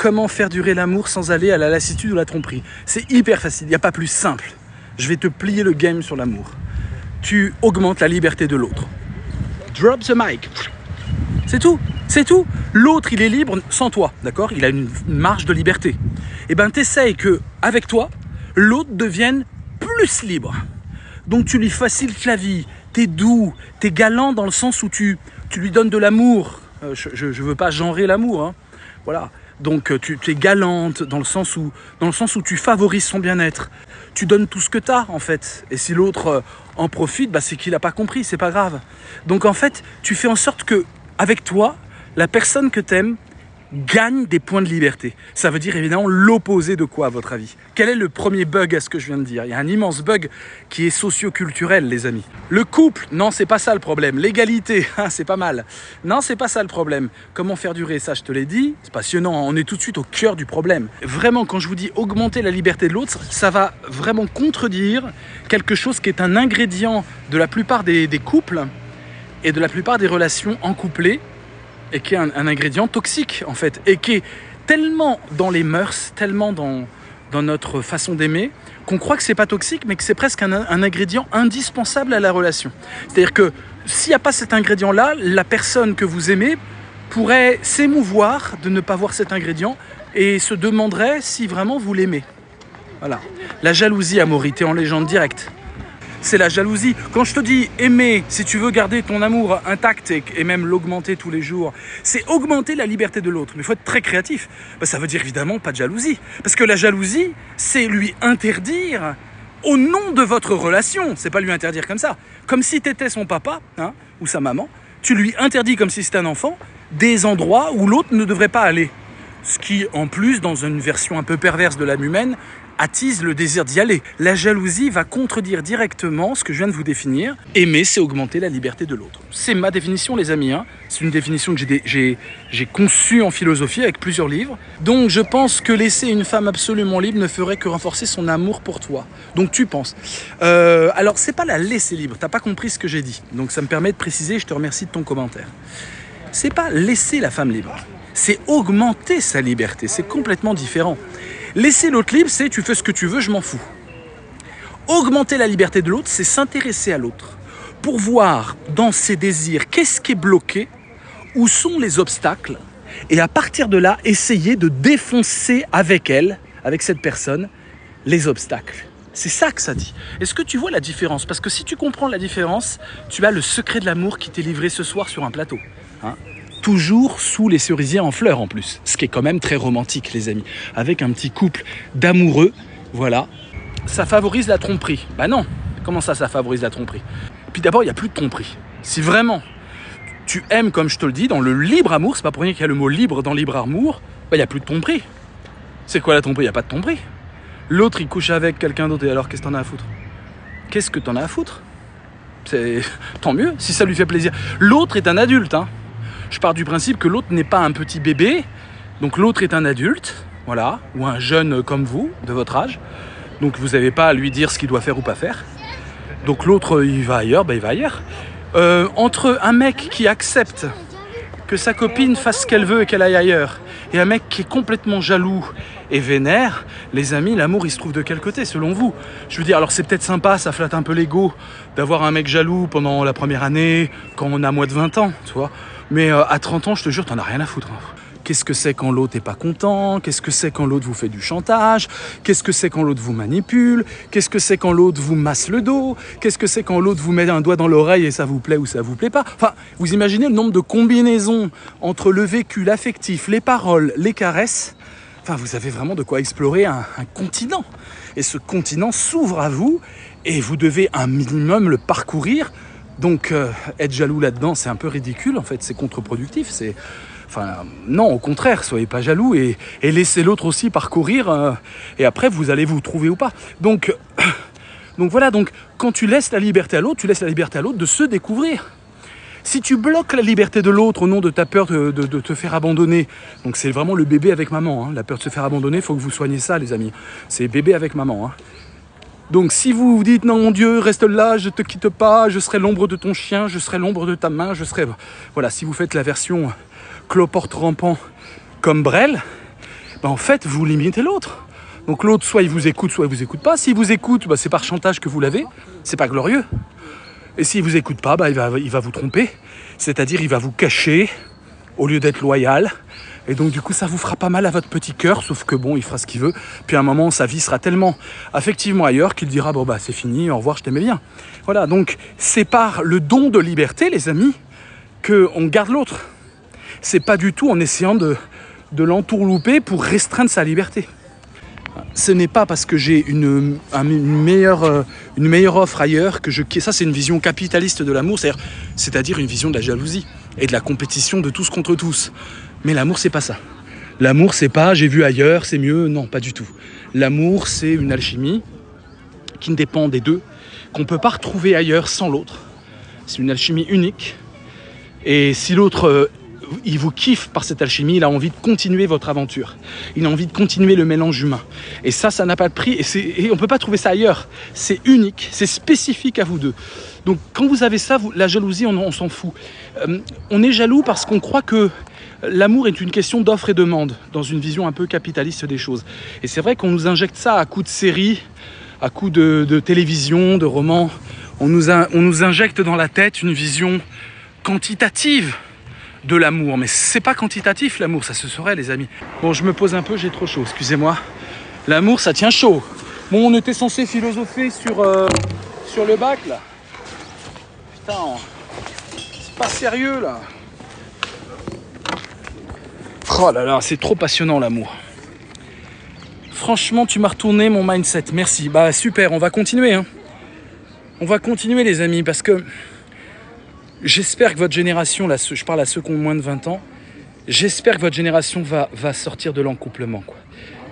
comment faire durer l'amour sans aller à la lassitude ou la tromperie. C'est hyper facile, il n'y a pas plus simple. Je vais te plier le game sur l'amour. Tu augmentes la liberté de l'autre. Drop the mic. C'est tout, c'est tout. L'autre, il est libre sans toi, d'accord? Il a une marge de liberté. Et ben, t'essayes que, avec toi, l'autre devienne plus libre. Donc, tu lui facilites la vie. T'es doux, t'es galant dans le sens où tu lui donnes de l'amour. Je veux pas genrer l'amour, hein. Voilà. Donc, tu es galante dans le sens où tu favorises son bien-être. Tu donnes tout ce que tu as, en fait. Et si l'autre en profite, bah, c'est qu'il n'a pas compris, c'est pas grave. Donc, en fait, tu fais en sorte que, avec toi, la personne que tu aimes gagne des points de liberté. Ça veut dire évidemment l'opposé de quoi, à votre avis? Quel est le premier bug à ce que je viens de dire? Il y a un immense bug qui est socio-culturel, les amis. Le couple, non, c'est pas ça le problème. L'égalité, c'est pas mal. Non, c'est pas ça le problème. Comment faire durer ça, je te l'ai dit. C'est passionnant, on est tout de suite au cœur du problème. Vraiment, quand je vous dis augmenter la liberté de l'autre, ça va vraiment contredire quelque chose qui est un ingrédient de la plupart des couples et de la plupart des relations en couplé, et qui est un ingrédient toxique en fait, et qui est tellement dans les mœurs, tellement dans notre façon d'aimer, qu'on croit que c'est pas toxique, mais que c'est presque un ingrédient indispensable à la relation. C'est-à-dire que s'il n'y a pas cet ingrédient-là, la personne que vous aimez pourrait s'émouvoir de ne pas voir cet ingrédient et se demanderait si vraiment vous l'aimez. Voilà. La jalousie, Amaury, t'es en légende directe. C'est la jalousie. Quand je te dis aimer, si tu veux garder ton amour intact et même l'augmenter tous les jours, c'est augmenter la liberté de l'autre. Mais il faut être très créatif. Ben, ça veut dire évidemment pas de jalousie. Parce que la jalousie, c'est lui interdire au nom de votre relation. C'est pas lui interdire comme ça. Comme si tu étais son papa, hein, ou sa maman. Tu lui interdis comme si c'était un enfant des endroits où l'autre ne devrait pas aller. Ce qui, en plus, dans une version un peu perverse de l'âme humaine, attise le désir d'y aller. La jalousie va contredire directement ce que je viens de vous définir. Aimer, c'est augmenter la liberté de l'autre. C'est ma définition, les amis, hein. C'est une définition que j'ai conçue en philosophie avec plusieurs livres. Donc, je pense que laisser une femme absolument libre ne ferait que renforcer son amour pour toi. Donc, tu penses. Alors, c'est pas la laisser libre. T'as pas compris ce que j'ai dit. Donc, ça me permet de préciser. Je te remercie de ton commentaire. C'est pas laisser la femme libre. C'est augmenter sa liberté. C'est complètement différent. Laisser l'autre libre, c'est tu fais ce que tu veux, je m'en fous. Augmenter la liberté de l'autre, c'est s'intéresser à l'autre. Pour voir dans ses désirs qu'est-ce qui est bloqué, où sont les obstacles, et à partir de là, essayer de défoncer avec elle, avec cette personne, les obstacles. C'est ça que ça dit. Est-ce que tu vois la différence? Parce que si tu comprends la différence, tu as le secret de l'amour qui t'est livré ce soir sur un plateau. Hein? Toujours sous les cerisiers en fleurs en plus, ce qui est quand même très romantique, les amis. Avec un petit couple d'amoureux, voilà. Ça favorise la tromperie. Bah non, comment ça favorise la tromperie? Puis d'abord, il n'y a plus de tromperie. Si vraiment tu aimes, comme je te le dis, dans le libre amour, c'est pas pour rien qu'il y a le mot libre dans libre amour, bah il n'y a plus de tromperie. C'est quoi la tromperie? Il n'y a pas de tromperie. L'autre, il couche avec quelqu'un d'autre, et alors qu'est-ce que t'en as à foutre? Qu'est-ce que t'en as à foutre? C'est tant mieux, si ça lui fait plaisir. L'autre est un adulte, hein. Je pars du principe que l'autre n'est pas un petit bébé, donc l'autre est un adulte, voilà, ou un jeune comme vous, de votre âge. Donc vous n'avez pas à lui dire ce qu'il doit faire ou pas faire. Donc l'autre, il va ailleurs, bah il va ailleurs. Entre un mec qui accepte que sa copine fasse ce qu'elle veut et qu'elle aille ailleurs, et un mec qui est complètement jaloux et vénère, les amis, l'amour il se trouve de quel côté selon vous? Je veux dire, alors c'est peut-être sympa, ça flatte un peu l'ego d'avoir un mec jaloux pendant la première année, quand on a moins de 20 ans, tu vois. Mais à 30 ans, je te jure, t'en as rien à foutre. Hein. Qu'est-ce que c'est quand l'autre n'est pas content? Qu'est-ce que c'est quand l'autre vous fait du chantage? Qu'est-ce que c'est quand l'autre vous manipule? Qu'est-ce que c'est quand l'autre vous masse le dos? Qu'est-ce que c'est quand l'autre vous met un doigt dans l'oreille et ça vous plaît ou ça vous plaît pas? Enfin, vous imaginez le nombre de combinaisons entre le vécu, l'affectif, les paroles, les caresses? Enfin, vous avez vraiment de quoi explorer un continent. Et ce continent s'ouvre à vous et vous devez un minimum le parcourir. Donc, être jaloux là-dedans, c'est un peu ridicule, en fait, c'est contre-productif. Enfin, non, au contraire, soyez pas jaloux et laissez l'autre aussi parcourir. Et après, vous allez vous trouver ou pas. Donc voilà, donc quand tu laisses la liberté à l'autre, tu laisses la liberté à l'autre de se découvrir. Si tu bloques la liberté de l'autre au nom de ta peur de te faire abandonner, donc c'est vraiment le bébé avec maman, hein, la peur de se faire abandonner, il faut que vous soignez ça, les amis. C'est bébé avec maman, hein. Donc si vous vous dites non mon Dieu reste là, je te quitte pas, je serai l'ombre de ton chien, je serai l'ombre de ta main, je serai... Voilà, si vous faites la version cloporte rampant comme Brel, ben en fait, vous limitez l'autre. Donc l'autre, soit il vous écoute, soit il vous écoute pas. S'il vous écoute, ben, c'est par chantage que vous l'avez. C'est pas glorieux. Et s'il vous écoute pas, ben, il va vous tromper. C'est-à-dire, il va vous cacher au lieu d'être loyal. Et donc du coup ça vous fera pas mal à votre petit cœur, sauf que bon, il fera ce qu'il veut. Puis à un moment, sa vie sera tellement affectivement ailleurs qu'il dira bon bah c'est fini, au revoir, je t'aimais bien. Voilà, donc c'est par le don de liberté, les amis, qu'on garde l'autre. C'est pas du tout en essayant de l'entourlouper pour restreindre sa liberté. Ce n'est pas parce que j'ai une meilleure offre ailleurs que ça c'est une vision capitaliste de l'amour, c'est-à-dire une vision de la jalousie et de la compétition de tous contre tous. Mais l'amour, c'est pas ça. L'amour, c'est pas j'ai vu ailleurs, c'est mieux. Non, pas du tout. L'amour, c'est une alchimie qui ne dépend des deux, qu'on ne peut pas retrouver ailleurs sans l'autre. C'est une alchimie unique. Et si l'autre, il vous kiffe par cette alchimie, il a envie de continuer votre aventure. Il a envie de continuer le mélange humain. Et ça n'a pas de prix. Et on ne peut pas trouver ça ailleurs. C'est unique, c'est spécifique à vous deux. Donc quand vous avez ça, la jalousie, on s'en fout. On est jaloux parce qu'on croit que l'amour est une question d'offre et demande, dans une vision un peu capitaliste des choses. Et c'est vrai qu'on nous injecte ça à coups de séries, à coups de télévision, de romans. On nous injecte dans la tête une vision quantitative de l'amour. Mais c'est pas quantitatif l'amour, ça se saurait les amis. Bon, je me pose un peu, j'ai trop chaud, excusez-moi. L'amour, ça tient chaud. Bon, on était censé philosopher sur le bac là. Putain, c'est pas sérieux là. Oh là là, c'est trop passionnant l'amour. Franchement, tu m'as retourné mon mindset. Merci. Bah super, on va continuer. Hein. On va continuer les amis parce que j'espère que votre génération, là, je parle à ceux qui ont moins de 20 ans, j'espère que votre génération va sortir de l'encouplement, quoi.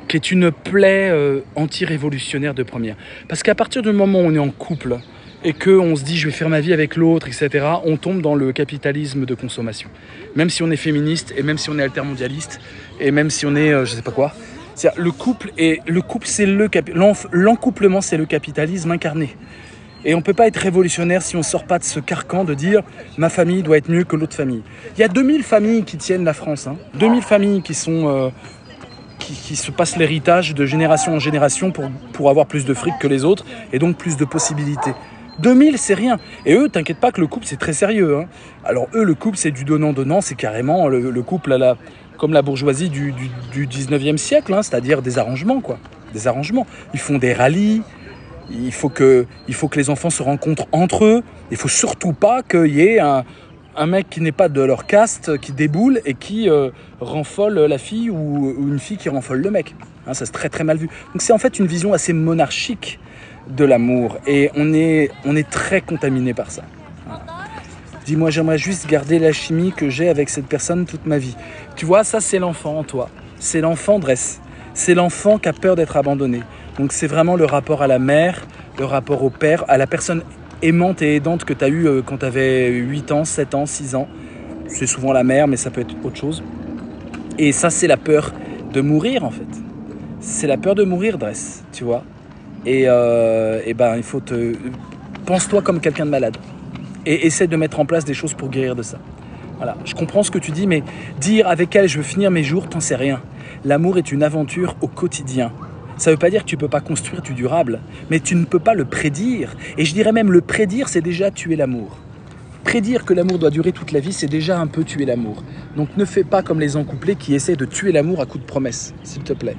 Qui est une plaie anti-révolutionnaire de première. Parce qu'à partir du moment où on est en couple et qu'on se dit je vais faire ma vie avec l'autre, etc., on tombe dans le capitalisme de consommation. Même si on est féministe, et même si on est altermondialiste, et même si on est je sais pas quoi. C'est-à-dire, le couple, c'est l'encouplement, c'est le capitalisme incarné. Et on ne peut pas être révolutionnaire si on ne sort pas de ce carcan de dire « ma famille doit être mieux que l'autre famille ». Il y a 2000 familles qui tiennent la France. Hein. 2000 familles qui sont... Qui se passent l'héritage de génération en génération pour avoir plus de fric que les autres et donc plus de possibilités. 2000, c'est rien. Et eux, t'inquiète pas que le couple, c'est très sérieux. Hein. Alors eux, le couple, c'est du donnant-donnant, c'est carrément le couple comme la bourgeoisie du 19e siècle, hein, c'est-à-dire des arrangements, quoi. Des arrangements. Ils font des rallyes, il faut que les enfants se rencontrent entre eux. Il faut surtout pas qu'il y ait un mec qui n'est pas de leur caste, qui déboule et qui renfole la fille ou une fille qui renfole le mec. Hein, ça c'est très très mal vu. Donc c'est en fait une vision assez monarchique de l'amour et on est très contaminé par ça. Voilà. Dis-moi, j'aimerais juste garder la chimie que j'ai avec cette personne toute ma vie. Tu vois, ça c'est l'enfant en toi. C'est l'enfant dresse. C'est l'enfant qui a peur d'être abandonné. Donc c'est vraiment le rapport à la mère, le rapport au père, à la personne aimante et aidante que tu as eue quand tu avais 8 ans, 7 ans, 6 ans. C'est souvent la mère, mais ça peut être autre chose. Et ça, c'est la peur de mourir, en fait. C'est la peur de mourir, Dress, tu vois. Et ben, il faut pense-toi comme quelqu'un de malade. Et essaie de mettre en place des choses pour guérir de ça. Voilà. Je comprends ce que tu dis, mais dire avec elle, je veux finir mes jours, t'en sais rien. L'amour est une aventure au quotidien. Ça ne veut pas dire que tu ne peux pas construire du durable, mais tu ne peux pas le prédire. Et je dirais même, le prédire, c'est déjà tuer l'amour. Prédire que l'amour doit durer toute la vie, c'est déjà un peu tuer l'amour. Donc ne fais pas comme les encouplés qui essaient de tuer l'amour à coups de promesses, s'il te plaît.